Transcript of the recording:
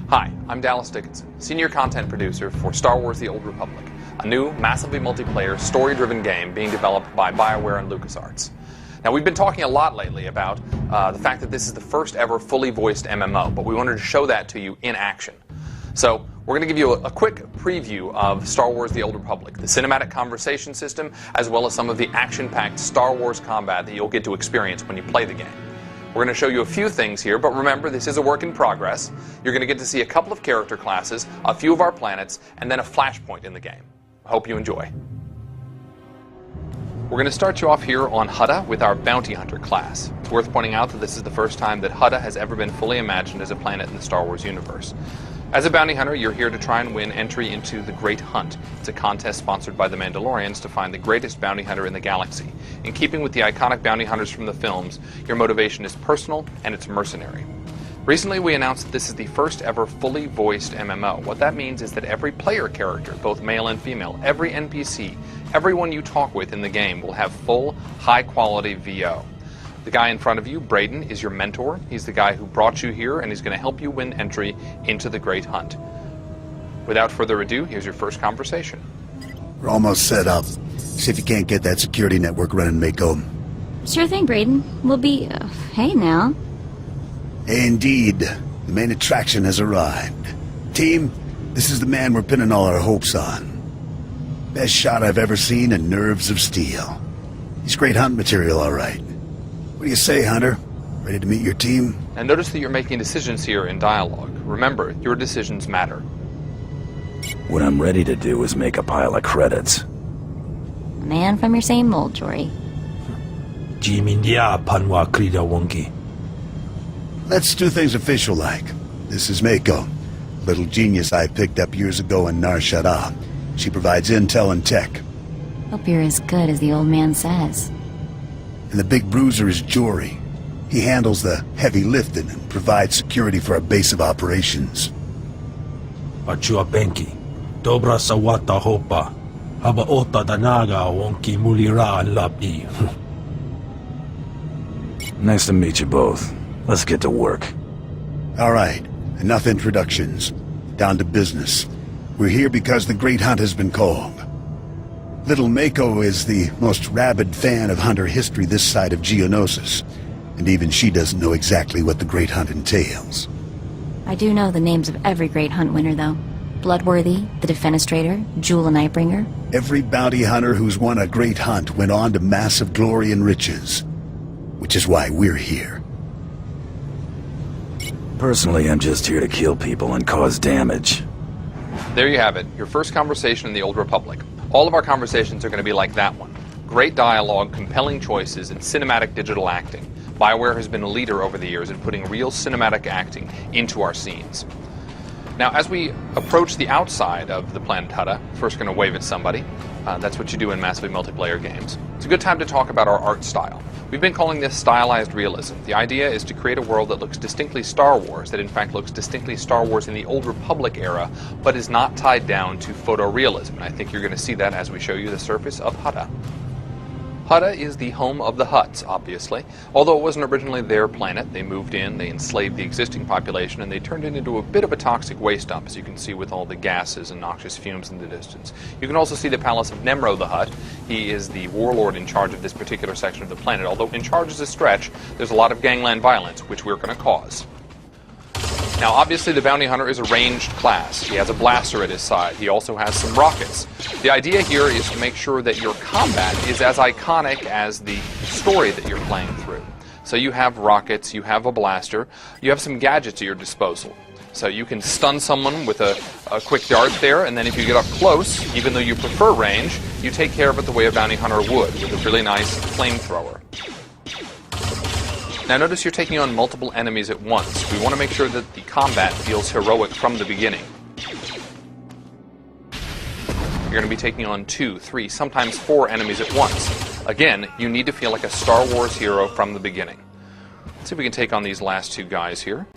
Hi, I'm Dickinson, Senior Content Producer for Star Wars The Old Republic, a new, massively multiplayer, story-driven game being developed by BioWare and LucasArts. Now, we've been talking a lot lately about the fact that this is the first ever fully voiced MMO, but we wanted to show that to you in action. So, we're going to give you a quick preview of Star Wars The Old Republic, the cinematic conversation system, as well as some of the action-packed Star Wars combat that you'll get to experience when you play the game. We're going to show you a few things here, but remember, this is a work in progress. You're going to get to see a couple of character classes, a few of our planets, and then a flashpoint in the game. I hope you enjoy. We're going to start you off here on Hutta with our Bounty Hunter class. It's worth pointing out that this is the first time that Hutta has ever been fully imagined as a planet in the Star Wars universe. As a bounty hunter, you're here to try and win entry into the Great Hunt. It's a contest sponsored by the Mandalorians to find the greatest bounty hunter in the galaxy. In keeping with the iconic bounty hunters from the films, your motivation is personal and it's mercenary. Recently, we announced that this is the first ever fully voiced MMO. What that means is that every player character, both male and female, every NPC, everyone you talk with in the game will have full, high-quality VO. The guy in front of you, Braden, is your mentor. He's the guy who brought you here, and he's going to help you win entry into the Great Hunt. Without further ado, here's your first conversation. We're almost set up. See if you can't get that security network running, Mako. Sure thing, Braden. We'll be... hey now. Indeed. The main attraction has arrived. Team, this is the man we're pinning all our hopes on. Best shot I've ever seen and nerves of steel. He's great hunt material, all right. What do you say, Hunter? Ready to meet your team? And notice that you're making decisions here in dialogue. Remember, your decisions matter. What I'm ready to do is make a pile of credits. A man from your same mold, Jory. Let's do things official-like. This is Mako, a little genius I picked up years ago in Nar Shaddaa. She provides intel and tech. Hope you're as good as the old man says. And the big bruiser is Jory. He handles the heavy lifting and provides security for our base of operations. Achua Benki, Dobra Sawata Hopa, Haba Ota Danaga Wonki Mulira Labi. Nice to meet you both. Let's get to work. All right, enough introductions. Down to business. We're here because the Great Hunt has been called. Little Mako is the most rabid fan of hunter history this side of Geonosis, and even she doesn't know exactly what the Great Hunt entails. I do know the names of every Great Hunt winner, though. Bloodworthy, the Defenestrator, Jewel and Nightbringer. Every bounty hunter who's won a Great Hunt went on to massive glory and riches, which is why we're here. Personally, I'm just here to kill people and cause damage. There you have it, your first conversation in the Old Republic. All of our conversations are going to be like that one. Great dialogue, compelling choices, and cinematic digital acting. BioWare has been a leader over the years in putting real cinematic acting into our scenes. Now, as we approach the outside of the planet Hutta, first going to wave at somebody. That's what you do in massively multiplayer games. It's a good time to talk about our art style. We've been calling this stylized realism. The idea is to create a world that looks distinctly Star Wars, that in fact looks distinctly Star Wars in the Old Republic era, but is not tied down to photorealism. And I think you're going to see that as we show you the surface of Hutta. Hutta is the home of the Hutts, obviously. Although it wasn't originally their planet, they moved in, they enslaved the existing population, and they turned it into a bit of a toxic waste dump, as you can see with all the gases and noxious fumes in the distance. You can also see the palace of Nemro the Hutt. He is the warlord in charge of this particular section of the planet. Although in charge is a stretch, there's a lot of gangland violence, which we're going to cause. Now, obviously, the Bounty Hunter is a ranged class. He has a blaster at his side. He also has some rockets. The idea here is to make sure that your combat is as iconic as the story that you're playing through. So you have rockets, you have a blaster, you have some gadgets at your disposal. So you can stun someone with a quick dart there, and then if you get up close, even though you prefer range, you take care of it the way a Bounty Hunter would, with a really nice flamethrower. Now notice you're taking on multiple enemies at once. We want to make sure that the combat feels heroic from the beginning. You're going to be taking on 2, 3, sometimes 4 enemies at once. Again, you need to feel like a Star Wars hero from the beginning. Let's see if we can take on these last 2 guys here.